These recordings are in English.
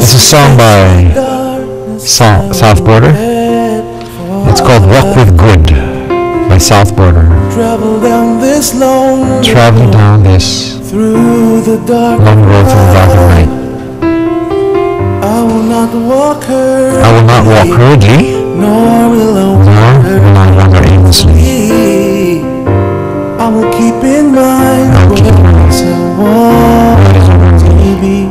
This is a song by South Border. It's called Walk With Good by South Border. Traveling down this long road through the dark of night. I will not walk hurriedly, nor will I wander aimlessly. I will keep in mind what is around me.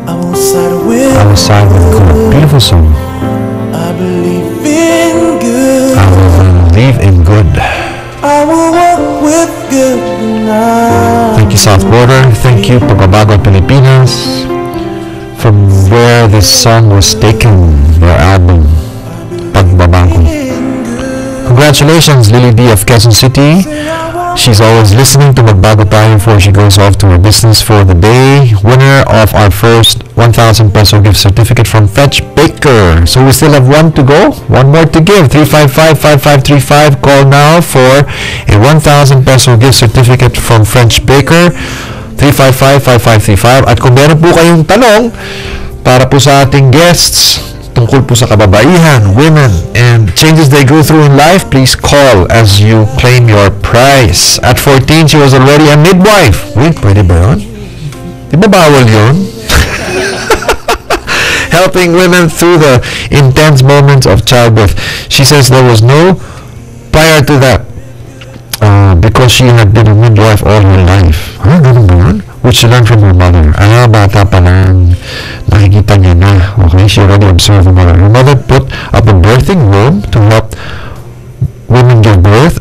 I will side with good. Beautiful song. I believe in good. I will believe in good. I will walk with good now. Thank you, South Border. Thank you, Magbago Pilipinas, from where this song was taken, their album, Pagbabago. Congratulations, Lily D of Quezon City. She's always listening to Magbago Tayo before she goes off to her business for the day. Winner of our first 1,000 peso gift certificate from Fetch Baker. So we still have one to go, one more to give. 355-5535. Call now for a 1,000 peso gift certificate from French Baker. 355-5535. At kung meron po kayong tanong para po sa ating guests tungkol po sa kababaihan, women, and changes they go through in life, please call as you claim your prize. At 14, she was already a midwife. Wait, pwede ba yun? Di ba bawal yun? Helping women through the intense moments of childbirth. She says there was no prior to that because she had been a midwife all her life. Ganun ba yun? Which she learned from her mother. Bata pa lang, nakikita niya na. Okay, she already observed her mother. Her mother put up a birthing room to help women give birth,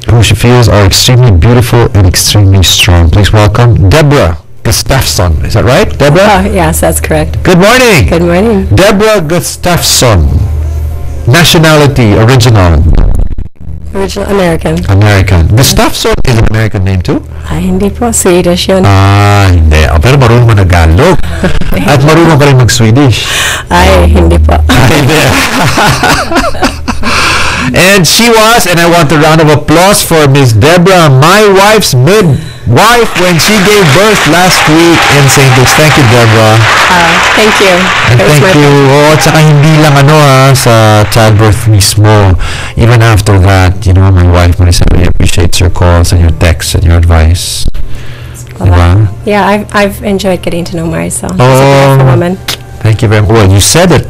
who she feels are extremely beautiful and extremely strong. Please welcome Deborah Gustafson. Is that right, Deborah? Yes, that's correct. Good morning. Good morning. Deborah Gustafson. Nationality, original. Original American. American. Gustafson is an American name too? Ay, hindi po. Swedish yun. Hindi. Pero marunong mo Tagalog. At marunong ka rin mag-Swedish. Ay, hindi po. Hindi. And she was, and I want a round of applause for Miss Deborah, my wife's midwife when she gave birth last week in St. Luke's. Thank you, Deborah. Thank you. And thank you. At saka hindi lang sa childbirth mismo. Even after that, my wife, Marissa, really appreciates your calls and your texts and your advice. Well, yeah, I've enjoyed getting to know Marissa. She's a beautiful woman. Thank you very much. Well, you said it,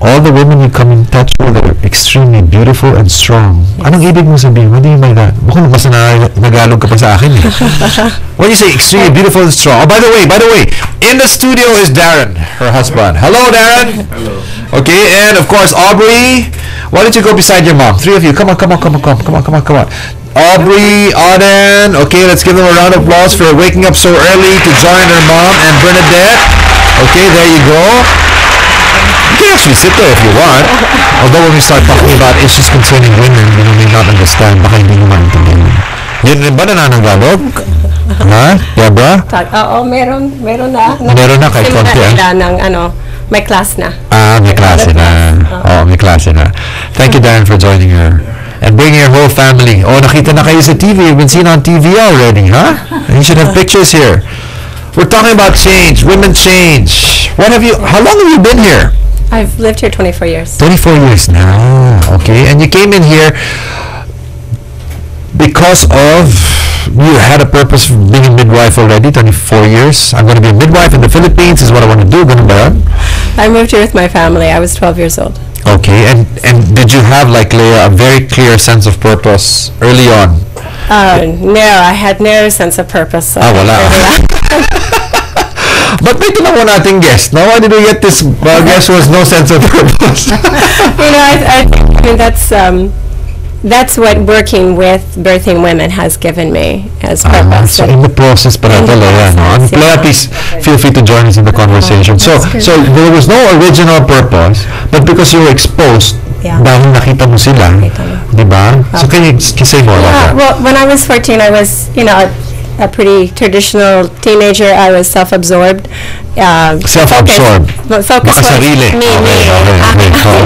all the women you come in touch with are extremely beautiful and strong. Yes. Anong ibig mo sabihin? What do you mean by that? Baka mas nagalog ka pa sa akin eh. When you say extremely beautiful and strong. Oh, by the way, in the studio is Darren, her husband. Hello, Darren. Hello. Okay, and of course, Aubrey. Why don't you go beside your mom? Three of you. Come on. Aubrey, Auden. Okay, let's give them a round of applause for waking up so early to join their mom and Bernadette. Okay, there you go. You can actually sit there if you want. Although when we start talking about issues concerning women, you may not understand. Baka hindi mo maintindihan. Yun rin ba nananagalog? Ha? Deborah? Oo, meron na. Meron na kahit konti. May class na. May klase na. May klase na. Thank you, Darren, for joining her. And bringing your whole family. Nakita na kayo sa TV. You've been seen on TV already, huh? And you should have pictures here. We're talking about change. Women change. How long have you been here? I've lived here 24 years. 24 years now. Okay. And you came in here because of, you had a purpose of being a midwife already, 24 years. I'm going to be a midwife in the Philippines is what I want to do. Ganun ba yan? I moved here with my family. I was 12 years old. Okay. And did you have, like Leah, a very clear sense of purpose early on? No, I had no sense of purpose. Wala. But may tinanong nating guest. Now, why did we get this guest who has no sense of purpose? I mean, that's what working with birthing women has given me as purpose. So in the process, Leah, please feel free to join us in the conversation. So there was no original purpose, but because you were exposed, dahil nakita mo sila, di ba? So can you say more about that? Well, when I was 14, I was, a pretty traditional teenager. I was self-absorbed. Self-absorbed? Focus was me.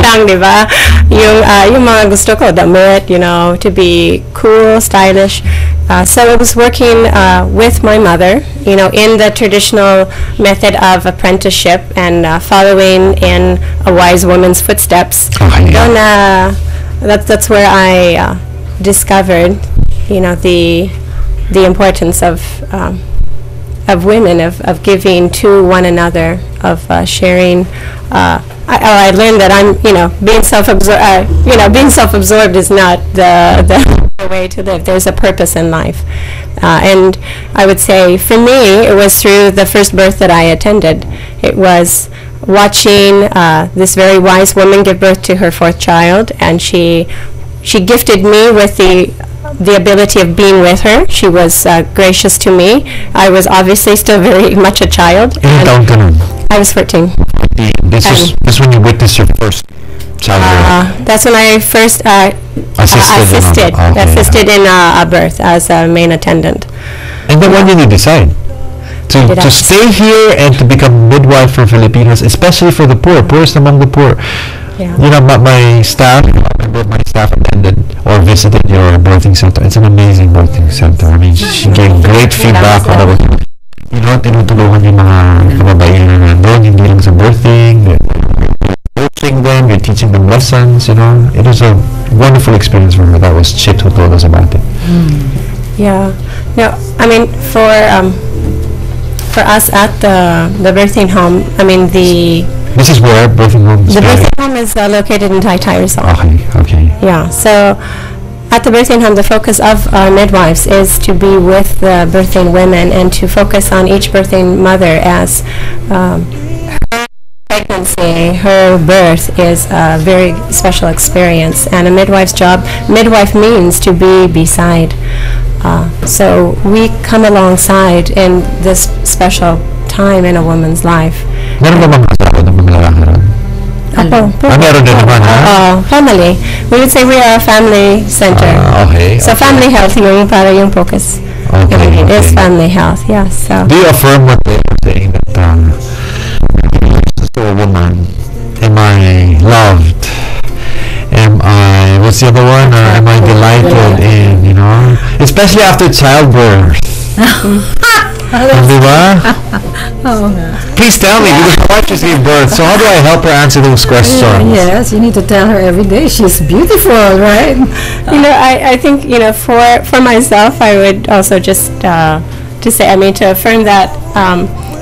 Lang, di ba? Yung mga gusto ko, damit, to be cool, stylish. So it was working with my mother, in the traditional method of apprenticeship and following in a wise woman's footsteps. That's where I discovered, the importance of women, of giving to one another, of sharing. I learned that being self-absorbed. Being self-absorbed is not the way to live. There's a purpose in life, and I would say for me, it was through the first birth that I attended. It was watching this very wise woman give birth to her fourth child, and she gifted me with the ability of being with her. She was gracious to me. I was obviously still very much a child. I was 14. This is when you witnessed your first childbirth. That's when I first assisted in a birth as a main attendant. And then when did you decide to stay here and to become midwife for Filipinos, especially for the poorest among the poor? Yeah. My staff attended or visited your birthing center. It's an amazing birthing center. I mean, she gave great feedback on it. Tinutulungan yung mga kababaihan na nandun, hindi lang sa birthing. You're coaching them, you're teaching them lessons, It was a wonderful experience for her. That was Chit who told us about it. Yeah. No, I mean, for us at the birthing home, This is where birthing home is. The birthing home is located in Taytay, Rizal. Okay. Yeah, so at the birthing home, the focus of our midwives is to be with the birthing women and to focus on each birthing mother as her pregnancy, her birth is a very special experience. And a midwife's job, midwife means to be beside. So we come alongside in this special time in a woman's life. Meron ba mga asawa ng mga lalaki ron? Meron din naman, ha? Family. We would say we are a family center. Okay. So family health, yung focus. Okay. Is family health, yes. So. Do you affirm what they are saying that to a woman, am I loved? What's the other one? Am I delighted in, especially after childbirth? Diba? Please tell me, because my wife just gave birth, so how do I help her answer those questions? Yes, you need to tell her every day she's beautiful, right? I think, for myself, I would also just to say, to affirm that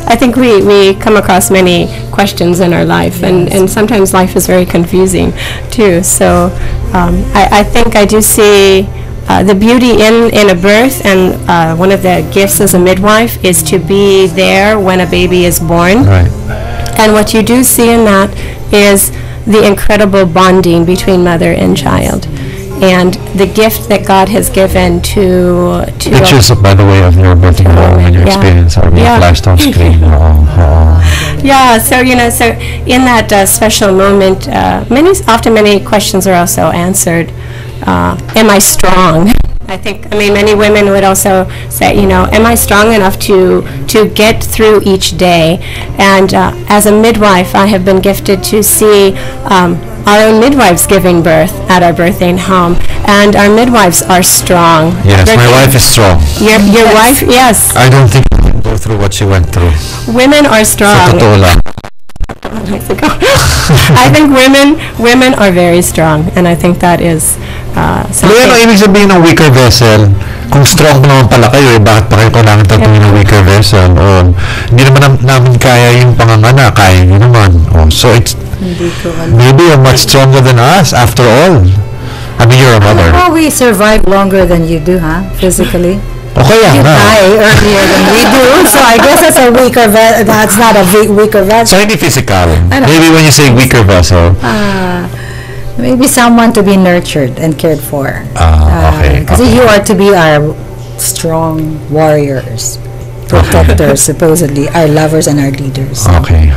I think we come across many questions in our life, and sometimes life is very confusing too. So I think I do see the beauty in a birth, and one of the gifts as a midwife is to be there when a baby is born. Right. And what you do see in that is the incredible bonding between mother and child, and the gift that God has given to pictures, by the way, of your birthing home and your experience are being flashed off screen. Yeah, so so in that special moment, many questions are also answered. Am I strong? I think, many women would also say, am I strong enough to get through each day? And as a midwife, I have been gifted to see our own midwives giving birth at our birthing home, and our midwives are strong. Yes, my wife is strong. Your wife, yes. I don't think I can go through what she went through. Women are strong. Sa totoo lang. I think women are very strong, and I think that is something. Ano ibig sabihin ng weaker vessel? Kung strong naman pala kayo, bakit pa kayo kailangan tatuloy ng weaker vessel? O hindi naman namin kaya yung panganganak, kaya nyo naman. So it's maybe you're much stronger than us after all. You're a mother. Well, we survive longer than you do, physically. Okay, you die earlier than we do, so I guess that's a weaker that's not a weaker vessel. So hindi physical. Maybe when you say weaker vessel. Maybe someone to be nurtured and cared for. Okay. Because you are to be our strong warriors, protectors, supposedly, our lovers and our leaders. Okay.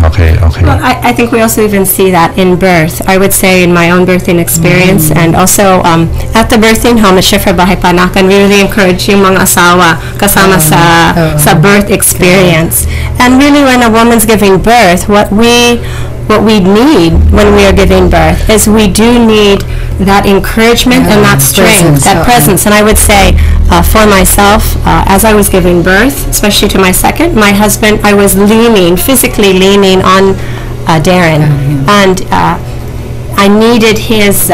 Well, I think we also even see that in birth. I would say in my own birthing experience, and also at the birthing home at Shifra Bahay Panakan, we really encourage yung mga asawa kasama sa birth experience. And really, when a woman's giving birth, what we need when we are giving birth is we do need that encouragement and that strength, that presence. And I would say for myself, as I was giving birth, especially to my second, my husband, I was physically leaning on Darren. And I needed his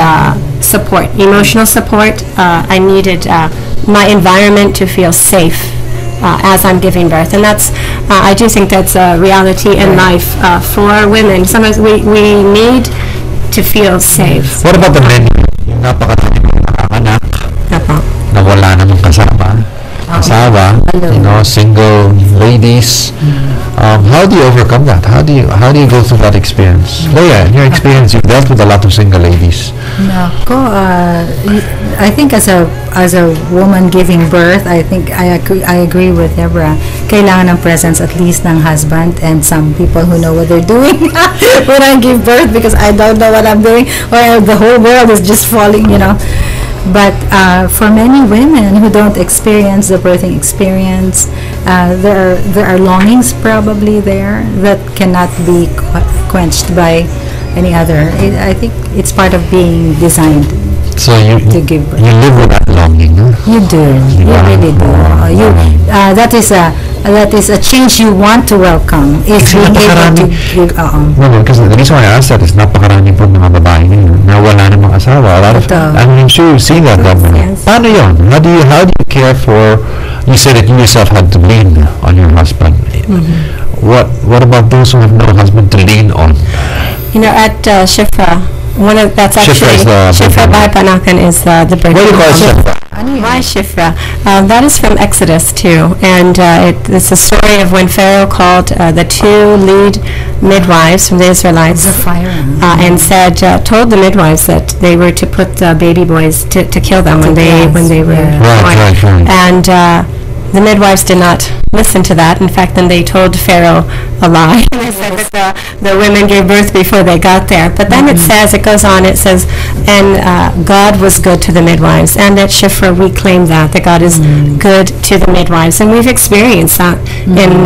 support, emotional support. I needed my environment to feel safe as I'm giving birth. And that's, I do think that's a reality in life for women. Sometimes we need to feel safe. What about the men? Yung napakadami mga anak na wala namang asawa, single ladies. How do you overcome that? How do you go through that experience? Leia, in your experience, you've dealt with a lot of single ladies. I think as a woman giving birth, I think I agree with Deborah. Kailangan ng presence at least ng husband and some people who know what they're doing when I give birth, because I don't know what I'm doing, or the whole world is just falling, But for many women who don't experience the birthing experience, there are longings probably there that cannot be quenched by any other. I think it's part of being designed. So you live with that longing, no? You do. You really do. That is a change you want to welcome. If being able to give. No, because the reason why I asked that is napakarami po mga babae ngayon na wala namang asawa. I'm sure you've seen that. Yes. Paano yun? How do you care for? You said that you yourself had to lean on your husband. What about those who have no husband to lean on? At Shifra, that's actually Shifra Bahay Panakan is the birthday. What do you call Shifra? Why Shifra? That is from Exodus too, and it's a story of when Pharaoh called the two lead midwives from the Israelites and told the midwives that they were to put the baby boys to kill them when they were born. Right. And the midwives did not listen to that. In fact, then they told Pharaoh a lie. They said that the women gave birth before they got there. But then it says, and God was good to the midwives. And at Shifra, we claim that God is good to the midwives. And we've experienced that in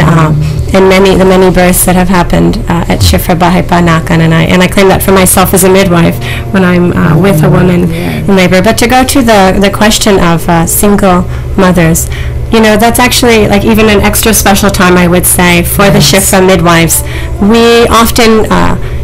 the many births that have happened at Shifra Bahay Panakan. And I claim that for myself as a midwife when I'm with a woman in labor. But to go to the question of single mothers, that's actually like even an extra special time, I would say, for the Shifra midwives. We often,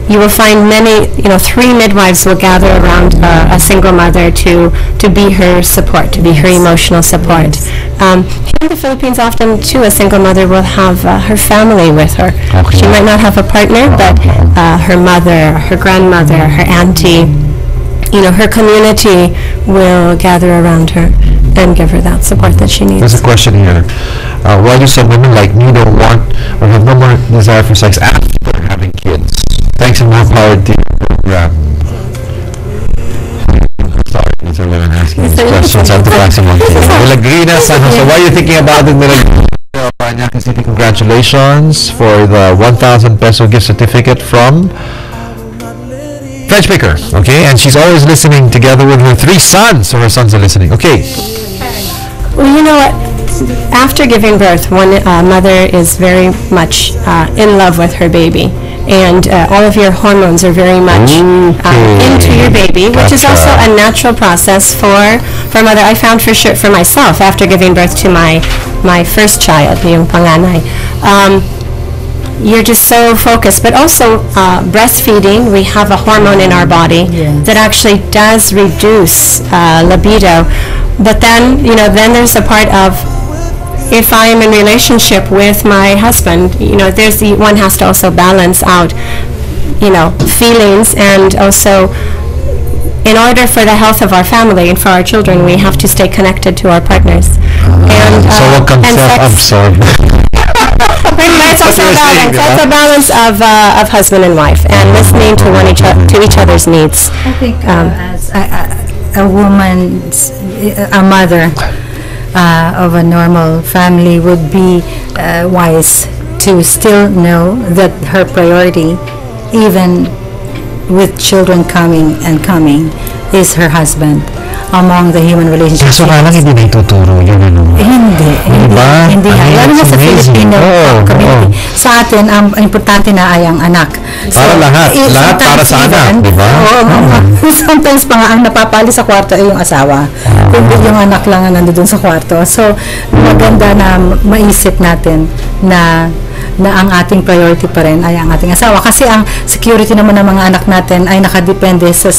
you will find many, 3 midwives will gather around a single mother to be her support, to be her emotional support. Here in the Philippines, often, too, a single mother will have her family with her. Okay. She might not have a partner, but her mother, her grandmother, her auntie, her community will gather around her and give her that support that she needs. There's a question here. Why do some women like me don't want or have no more desire for sex after having kids? Thanks and more power to your program. Sorry, these are women asking these questions. I have to ask them one thing. Milagrina, so why are you thinking about it? Parañaque City, congratulations for the 1,000 peso gift certificate from French Baker, okay? And she's always listening together with her 3 sons, so her sons are listening. Okay. Well, you know what? After giving birth, one mother is very much in love with her baby. And all of your hormones are very much into your baby, which is also a natural process for mother. I found for sure for myself after giving birth to my first child, yung panganay. You're just so focused, but also breastfeeding, we have a hormone in our body that actually does reduce libido. But then, then there's the part of if I am in relationship with my husband, there's one has to also balance out, feelings, and also in order for the health of our family and for our children, we have to stay connected to our partners. So what comes self-absorbed? It's also a balance. That's a balance of husband and wife and listening to each other's needs. I think as a woman, a mother of a normal family would be wise to still know that her priority, even with children coming, is her husband among the human relationships. Kaso lang hindi na ituturo yun, Hindi. Lalo na sa Filipino community. sa atin, ang importante na ay ang anak. Para lahat para sa anak, di ba? Sometimes pa nga ang napapali sa kwarto ay yung asawa. Kundi yung anak lang ang nandoon sa kwarto. So, maganda na maisip natin na ang ating priority pa rin ay ang ating asawa. Kasi ang security naman ng mga anak natin ay nakadepende sa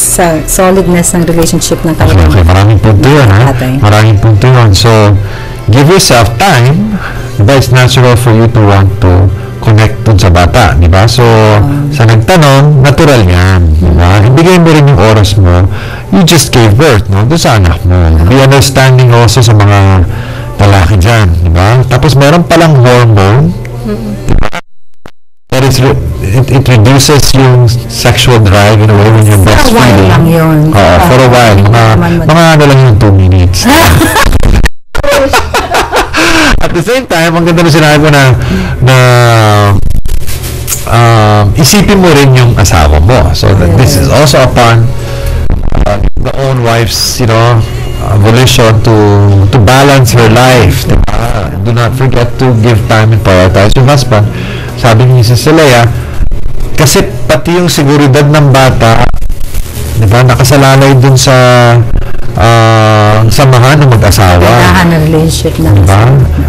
solidness ng relationship ng kanilang Okay, maraming punto yun, ha? Maraming punto yun. So, give yourself time. Diba, it's natural for you to want to connect dun sa bata, di ba? So, sa nagtanong, natural yan, di ba? Ibigay mo rin yung oras mo. You just gave birth, no? Doon sa anak mo. Be understanding also sa mga lalaki dyan, di ba? Tapos, meron palang hormone, that is, it reduces yung sexual drive in a way when you're breastfeeding. For a while lang yun. For a while. Mga ano lang yung 2 minutes. At the same time, ang ganda na sinabi ko na isipin mo rin yung asawa mo. So, this is also upon the own wife's, volition to balance her life. Diba? Do not forget to give time and prioritize your husband. Sabi ni Mrs. Celea, kasi pati yung seguridad ng bata, diba, nakasalalay dun sa samahan ng mag-asawa. Kailangan ng relationship na. Diba?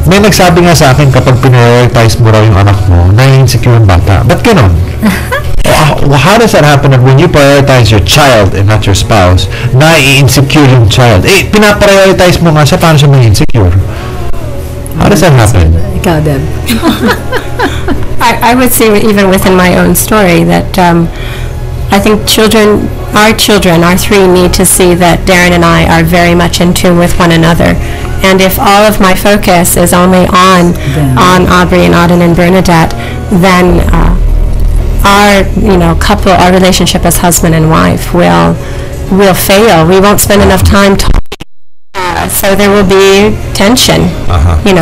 May nagsabi nga sa akin, kapag prioritize mo raw yung anak mo, na-insecure yung bata. Ba't ganon? How does that happen that when you prioritize your child and not your spouse, na-insecure yung child? Pinaprioritize mo nga siya, paano siya may insecure? How does that happen? Ikaw, Deb. I would say even within my own story that I think our three need to see that Darren and I are very much in tune with one another. And if all of my focus is only on Aubrey and Auden and Bernadette, then our relationship as husband and wife will fail. We won't spend enough time talking. So there will be tension,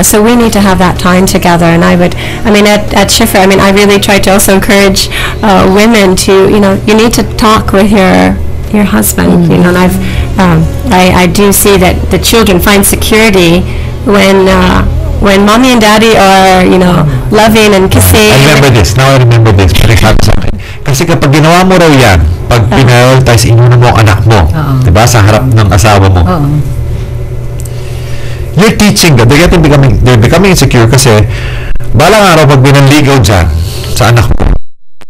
so we need to have that time together. And at Schiffer, I really try to also encourage women to, you need to talk with your husband, and I do see that the children find security when mommy and daddy are, loving and kissing. I remember this. Now I remember this. Kasi kapag ginawa mo raw yan, pag prioritize inuna mo ang anak mo, diba, sa harap ng asawa mo, you're teaching them, they're becoming insecure kasi balang araw pag binanligaw dyan sa anak mo,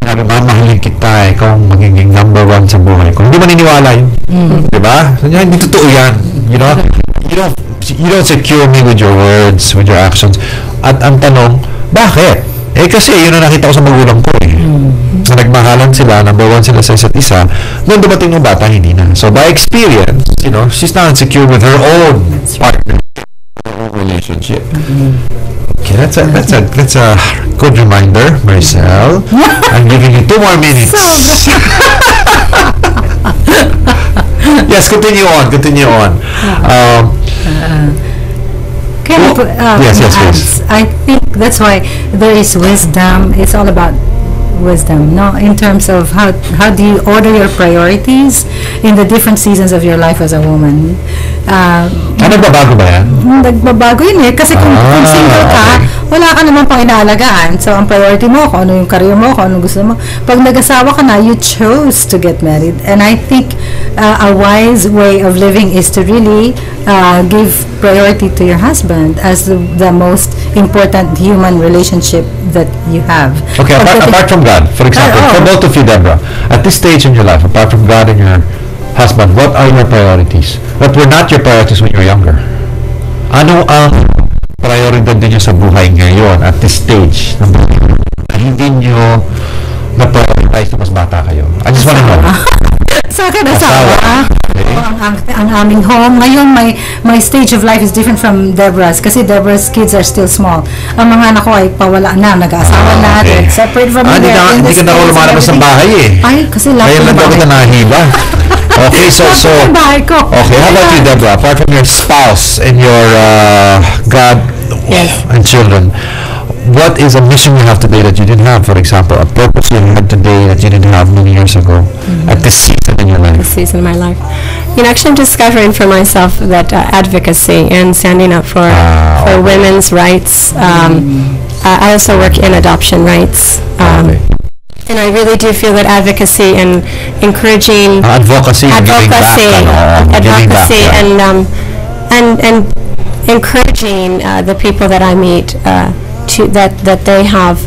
mamahalin kita, ikaw ang magiging number 1 sa buhay ko. Hindi maniniwala yun. Diba? So, hindi totoo yan. You don't secure me with your words, with your actions. At ang tanong, bakit? Kasi yun ang nakita ko sa magulang ko na nagmahalan sila, number 1 sila sa isa't isa, nung dumating ng bata, hindi na. So by experience, she's not insecure with her own partner, her own relationship. Okay, that's a good reminder, Maricel. I'm giving you 2 more minutes. Yes, continue on. Yes. I think that's why there is wisdom. It's all about wisdom, no? In terms of how do you order your priorities in the different seasons of your life as a woman. Nagbabago ba yan? Nagbabago yun kasi kung single ka, wala ka naman pang inaalagaan. So, ang priority mo, kung ano yung career mo, kung ano gusto mo. Pag nag-asawa ka na, you chose to get married. And I think a wise way of living is to really give priority to your husband as the most important human relationship that you have. Okay, apart from God, for example, for both of you, Deborah, at this stage in your life, apart from God and your husband, what are your priorities? What were not your priorities when you were younger? Ano ang prioridad niyo sa buhay ngayon at this stage ng buhay na hindi niyo na-prioritize na mas bata kayo? I just want to know. Sa akin, asawa. Ang aming home. Ngayon, my stage of life is different from Deborah's kasi Deborah's kids are still small. Ang mga anak ko ay pawala na, nag-aasawa na, they're separate from me. Hindi ka na ako lumalabas ng bahay Ay, kasi lahat ng bahay. Kaya lang kita nahiba. Okay, so bahay ko. Okay, how about you, Deborah? Apart from your spouse and your God and children, what is a mission you have today that you didn't have? For example, a purpose you had today that you didn't have many years ago at this season in your life. This season in my life. actually I'm discovering for myself that advocacy and standing up for women's rights. I also work in adoption rights. And I really do feel that advocacy and encouraging advocacy and encouraging the people that I meet that they have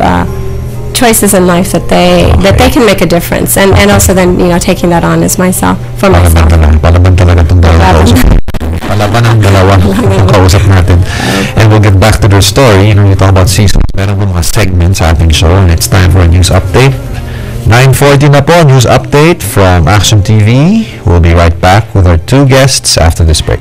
choices in life that they can make a difference, and also then taking that on as myself for myself. Palaban talaga itong dalawa. Palaban ang dalawa ang kausap natin. And we'll get back to their story. You talk about seasons. Meron po mga segments sa ating show, and it's time for a news update. 9:40 na po, news update from Action TV. We'll be right back with our two guests after this break.